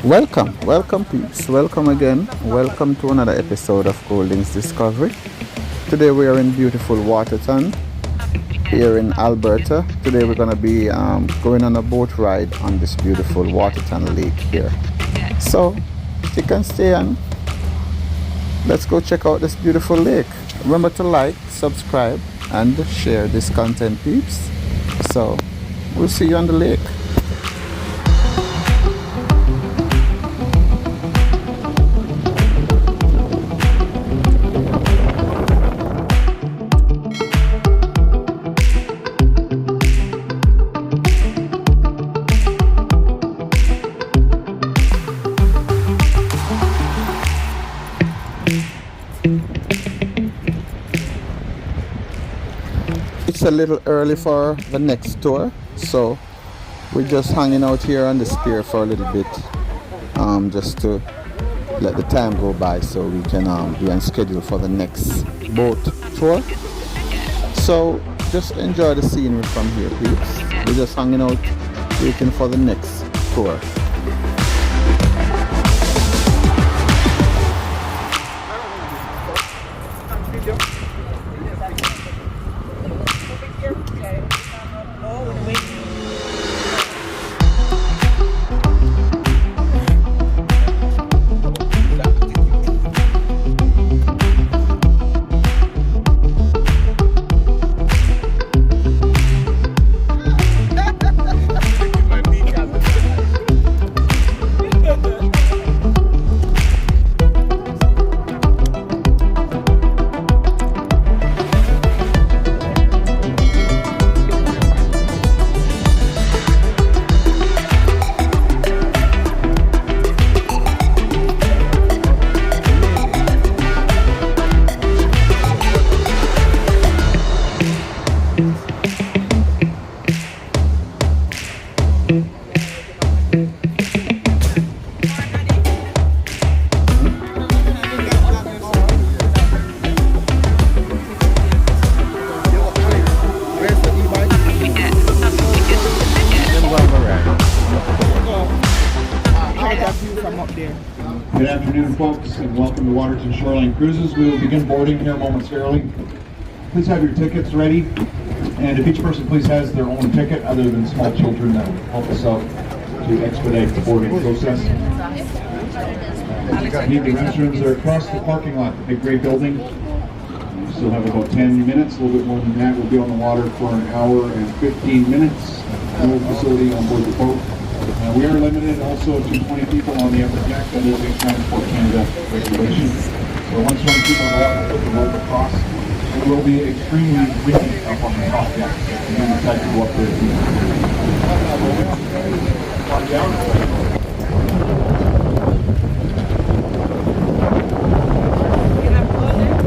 Welcome peeps, welcome again, welcome to another episode of Golding's Discovery. Today we are in beautiful Waterton, here in Alberta. Today we're going to be going on a boat ride on this beautiful Waterton lake here. So, stick and stay on. Let's go check out this beautiful lake. Remember to like, subscribe, and share this content peeps. So, we'll see you on the lake. It's a little early for the next tour, so we're just hanging out here on the pier for a little bit, just to let the time go by so we can be on schedule for the next boat tour. So just enjoy the scenery from here, peeps. We're just hanging out waiting for the next tour. Good afternoon, folks, and welcome to Waterton Shoreline Cruises. We will begin boarding here momentarily. Please have your tickets ready, and if each person please has their own ticket, other than small children, that will help us out to expedite the boarding process. I need the restrooms. They're across the parking lot, the big gray building. We still have about 10 minutes, a little bit more than that. We'll be on the water for an hour and 15 minutes. No facility on board the boat. We are limited also to 20 people on the upper deck under the Transport Canada regulations. So once 20 people go up, we'll put the rope across. It will be extremely windy up on the top deck. And then decide to go up there.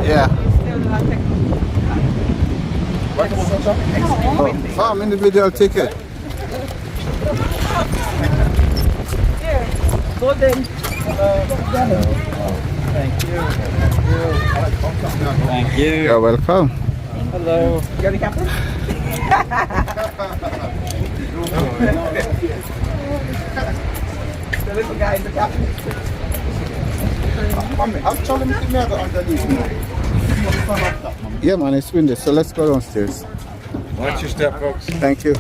Yeah. Oh, I'm individual ticket. Golden. Thank you. Thank you. You're welcome. Hello. You got the captain? The little guy is the captain. Yeah, man, it's windy, so let's go downstairs. Watch your step, folks. Thank you.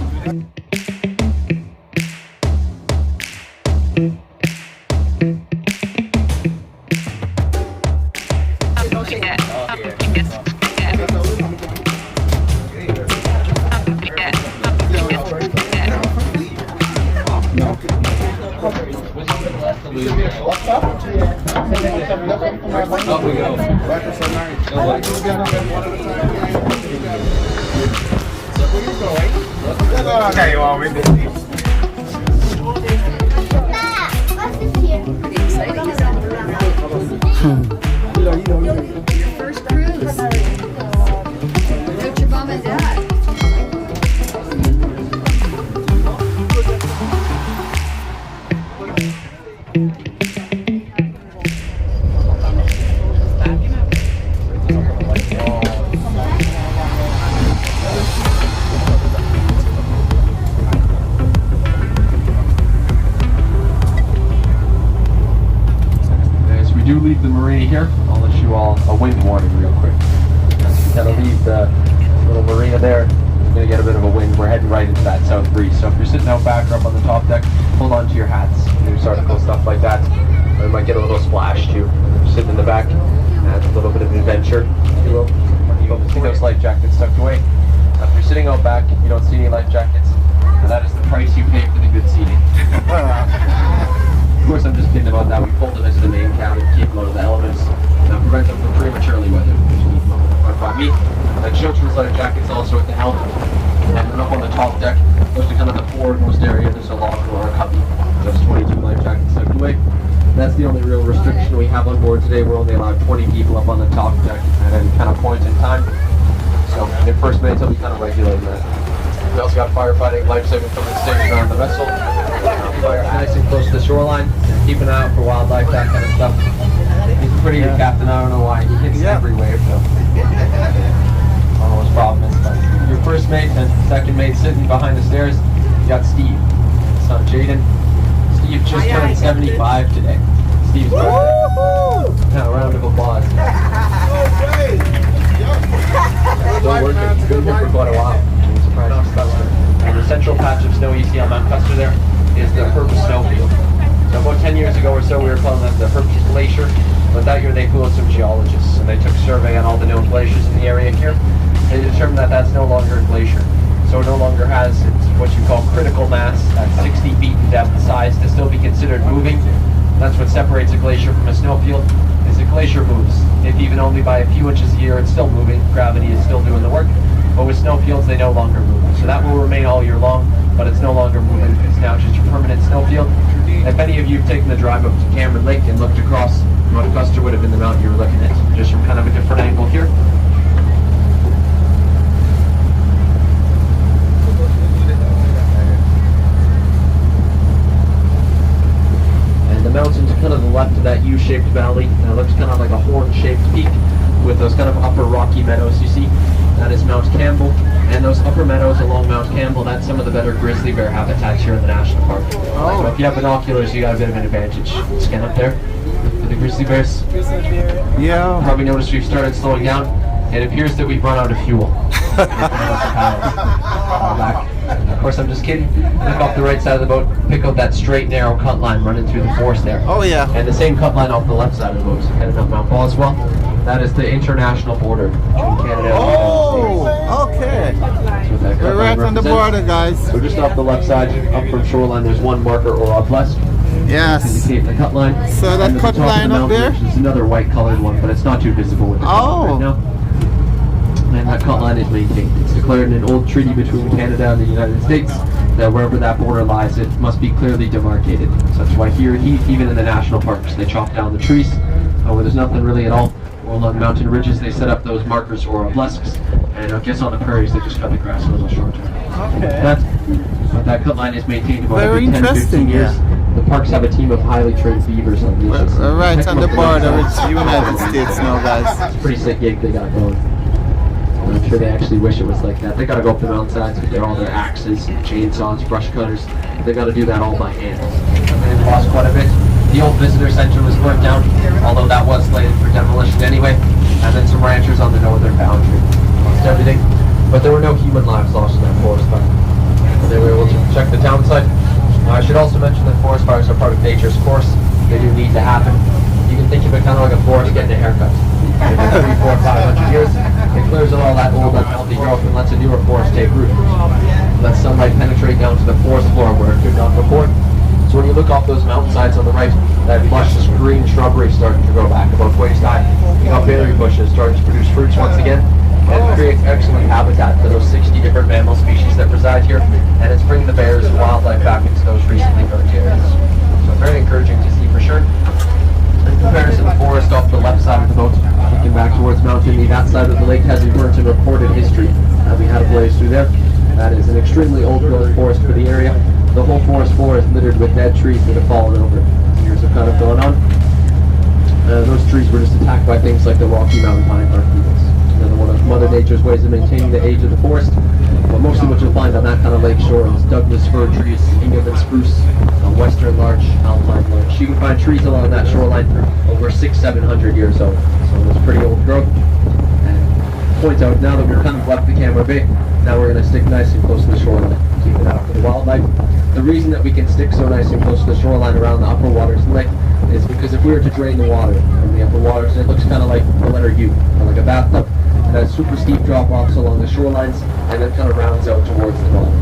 Okay, you are with it. Your first cruise. Without your mom and dad. all a wind warning real quick. Kind of leave the little marina there. You're going to get a bit of a wind. We're heading right into that south breeze. So if you're sitting out back or up on the top deck, hold on to your hats, news articles, stuff like that. Or you might get a little splash too. If you're sitting in the back, adds a little bit of adventure, if you will. You see those life jackets tucked away. If you're sitting out back, you don't see any life jackets, and that is the price you pay for the good seating. Of course, I'm just kidding about that. We pulled them into the main cabin, keep them out of the elements, and prevent them from prematurely weathering, which will keep them up by me. And children's life jackets also at the helm. And then up on the top deck, close to kind of the forwardmost area, there's a locker or a cubby. There's 22 life jackets tucked away. That's the only real restriction we have on board today. We're only allowed 20 people up on the top deck at any kind of point in time. So in first minutes, I'll be kind of regulating that. We also got firefighting, life-saving coming stationed around the vessel. Fire nice and close to the shoreline. Keep an eye out for wildlife, that kind of stuff. He's a pretty good captain. I don't know why. He hits every wave, though. I don't know what his problem is, but your first mate and second mate sitting behind the stairs, you got Steve, his son Jaden. Steve just turned 75 today. Steve's birthday. Now, a round of applause. Don't work it. He's been here for quite a while. I'm surprised he's Custer. And the central patch of snow you see on Mount Custer there is the Herb Snowfield. So about 10 years ago or so, we were calling that the Herb Glacier. But that year they flew out some geologists, and they took a survey on all the known glaciers in the area here. They determined that that's no longer a glacier. So it no longer has what you call critical mass at 60 feet in depth size to still be considered moving. That's what separates a glacier from a snowfield, is a glacier moves. If even only by a few inches a year, it's still moving. Gravity is still doing the work. But with snowfields, they no longer move. So that will remain all year long, but it's no longer moving. It's now just a permanent snowfield. If any of you have taken the drive up to Cameron Lake and looked across, Mount Custer would have been the mountain you were looking at, just from kind of a different angle here. And the mountains kind of the left of that U-shaped valley, and it looks kind of like a horn-shaped peak with those kind of upper rocky meadows you see. That is Mount Campbell, and those upper meadows along Mount Campbell, that's some of the better grizzly bear habitats here in the national park. Oh. So if you have binoculars, you got a bit of an advantage. Scan up there for the grizzly bears. Yeah. Probably noticed we've started slowing down. It appears that we've run out of fuel. Of course, I'm just kidding. Look off the right side of the boat, pick out that straight, narrow cut line running through the forest there. Oh yeah. And the same cut line off the left side of the boat, heading up Mount Boswell. That is the international border between Canada and the United States. Okay. We're right on the border, guys. So just off the left side, up from shoreline, there's one marker or obelisk. Yes. Indicate the cut line. So that cut line up there? There's another white colored one, but it's not too visible with the right now. And that cut line is maintained. It's declared in an old treaty between Canada and the United States that wherever that border lies, it must be clearly demarcated. So that's why here, even in the national parks, they chop down the trees where there's nothing really at all. Or along mountain ridges, they set up those markers or obelisks. And I guess on the prairies, they just cut the grass a little shorter. Okay. But that cut line is maintained about every 10-15 years. The parks have a team of highly trained beavers on leashes. We're right on the border with the United States now, guys. It's a pretty sick gig they got going. I'm sure they actually wish it was like that. They gotta go up the mountainsides with all their axes, chainsaws, brush cutters. They gotta do that all by hand. They've lost quite a bit. The old visitor center was burnt down, although that was slated for demolition anyway. And then some ranchers on the northern boundary lost everything. But there were no human lives lost in that forest fire. They were able to protect the town site. I should also mention that forest fires are part of nature's course. They do need to happen. You can think of it kind of like a forest getting a haircut. Every 300, 400, 500 years, it clears out all that old unhealthy growth and lets a newer forest take root. Lets sunlight penetrate down to the forest floor where it could not before. So when you look off those mountainsides on the right, that luscious green shrubbery starting to grow back about waist high. You got berry bushes starting to produce fruits once again. And it creates excellent habitat for those 60 different mammal species that reside here. And it's bringing the bears and wildlife back into those recently burnt areas. So very encouraging to see for sure. In comparison to the forest off the left side of the boat, looking back towards Mount Indy, that side of the lake has a burnt and recorded history. We had a blaze through there. That is an extremely old growth forest for the area. The whole forest floor is littered with dead trees that have fallen over. Years have kind of gone on. Those trees were just attacked by things like the Rocky Mountain pine bark beetles. Another one of Mother Nature's ways of maintaining the age of the forest. But mostly what you'll find on that kind of lake shore is Douglas fir trees, Engelmann spruce, western larch, alpine larch. You can find trees along that shoreline over 600-700 years old. so there's pretty old growth. And point out, now that we've kind of left the camera bay, now we're going to stick nice and close to the shoreline, keep it out for the wildlife. The reason that we can stick so nice and close to the shoreline around the upper waters of the lake is because if we were to drain the water from the upper waters, it looks kind of like the letter U, or like a bathtub. It has super steep drop-offs along the shorelines, and then kind of rounds out towards the bottom.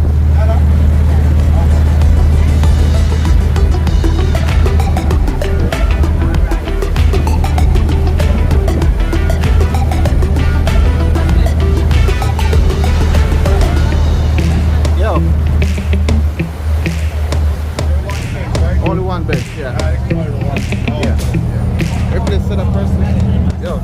Only one bed, yeah. Yeah. Replace the person. Yo.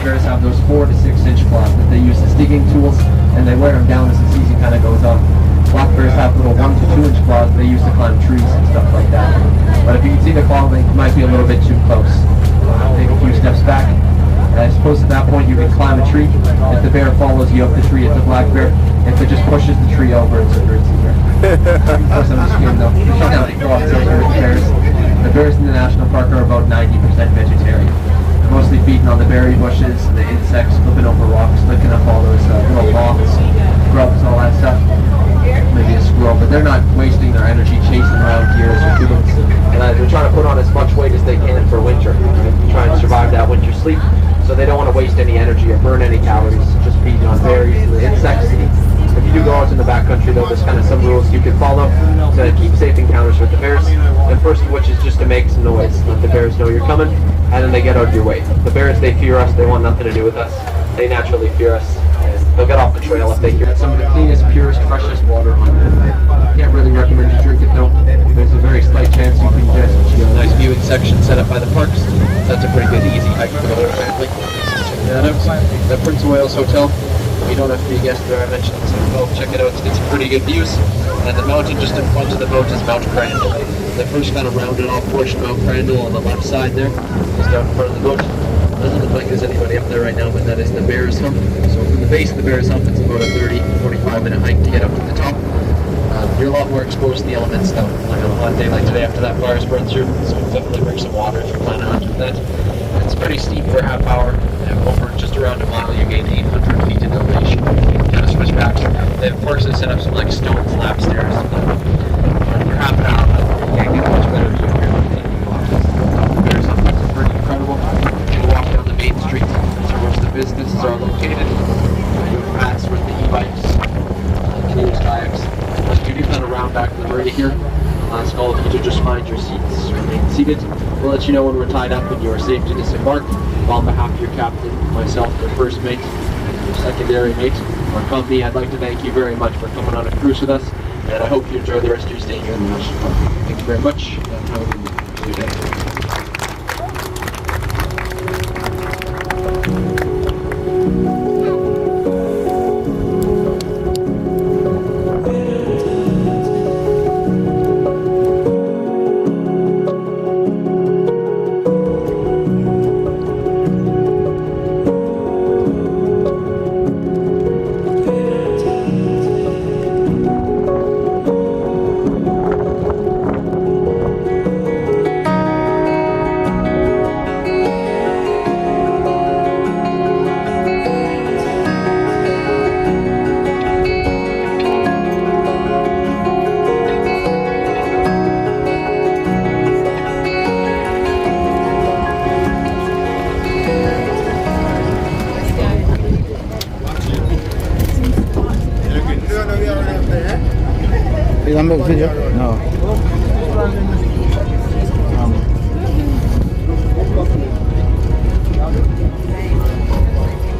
Bears have those 4 to 6 inch claws that they use as digging tools, and they wear them down as the season kind of goes on. Black bears have little 1 to 2 inch claws they use to climb trees and stuff like that. But if you can see the claw length, it might be a little bit too close. Take a few steps back, and I suppose at that point you can climb a tree. If the bear follows you up the tree, it's a black bear. If it just pushes the tree over, it's a grizzly bear. Of course, I'm just kidding though. The bears in the national park are about 90% vegetarian. Mostly feeding on the berry bushes, the insects, flipping over rocks, licking up all those little moths, grubs, all that stuff. Maybe a squirrel, but they're not wasting their energy chasing around deers or coons. They're trying to put on as much weight as they can for winter, trying to survive that winter sleep. So they don't want to waste any energy or burn any calories, just feeding on berries and the insects. If you do go out in the backcountry though, there's kind of some rules you can follow to keep safe encounters with the bears. The first of which is just to make some noise, let the bears know you're coming, and then they get out of your way. The bears, they fear us, they want nothing to do with us. They naturally fear us. They'll get off the trail if they hear it. Some of the cleanest, purest, freshest water on earth. Can't really recommend you drink it though. There's a very slight chance you can just a nice viewing section set up by the parks. That's a pretty good easy hike for the whole family. Check that out. The Prince of Wales Hotel. You don't have to be a guest there, I mentioned, so go check it out. It's got some pretty good views. And the mountain just in front of the boat is Mount Crandall. The first kind of rounded off portion of Mount Crandall on the left side there is down in front of the boat. Doesn't look like there's anybody up there right now, but that is the Bear's Hump. So from the base of the Bear's Hump, it's about a 30-45 minute hike to get up to the top. You're a lot more exposed to the elements though, like on a hot day like today after that fire's burned through. So definitely bring some water if you're planning on doing that. It's pretty steep for a half hour. Over just around a mile, you gain 800 feet in elevation. Kind of switch back. They of course set up some like stone slab stairs. For half an hour, you can't get much better view here. There's something pretty incredible. You walk down the main street. So where the businesses are located. Paths with the e-bikes, canoes, kayaks. You do kind of round back to the marina here. Last call if you to just find your seats, remain seated. We'll let you know when we're tied up and you are safe to disembark. On behalf of your captain, myself, your first mate, and your secondary mate, our company, I'd like to thank you very much for coming on a cruise with us, and I hope you enjoy the rest of your stay here in the National Park. Thank you very much, and have a good day. Is that a video? No.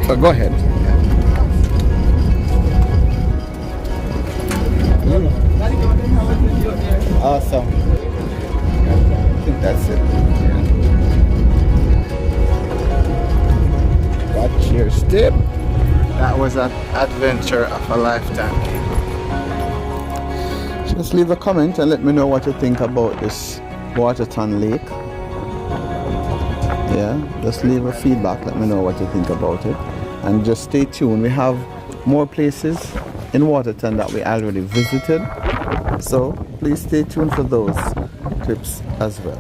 But go ahead. Awesome. I think that's it. Watch your step. That was an adventure of a lifetime. Just leave a comment and let me know what you think about this Waterton Lake. Yeah, just leave a feedback. Let me know what you think about it. And just stay tuned. We have more places in Waterton that we already visited. So please stay tuned for those clips as well.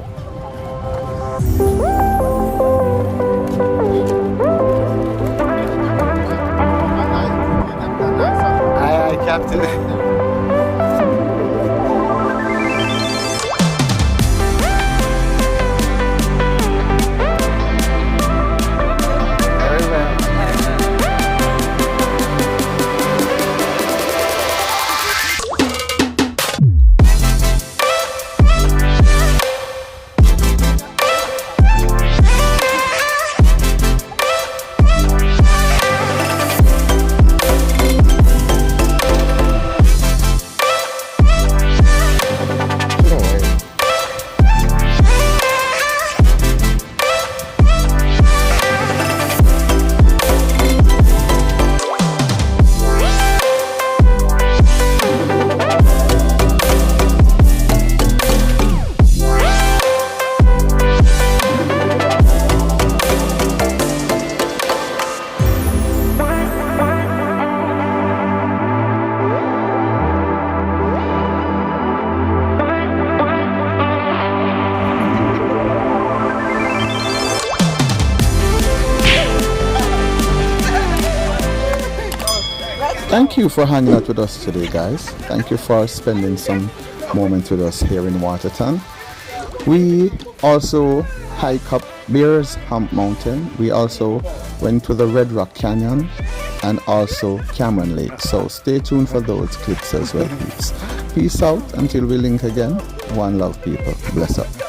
Aye, Captain. Thank you for hanging out with us today, guys. Thank you for spending some moments with us here in Waterton. We also hike up Bears Hump Mountain. We also went to the Red Rock Canyon and also Cameron Lake. So stay tuned for those clips as well, please. Peace out until we link again. One love, people. Bless up.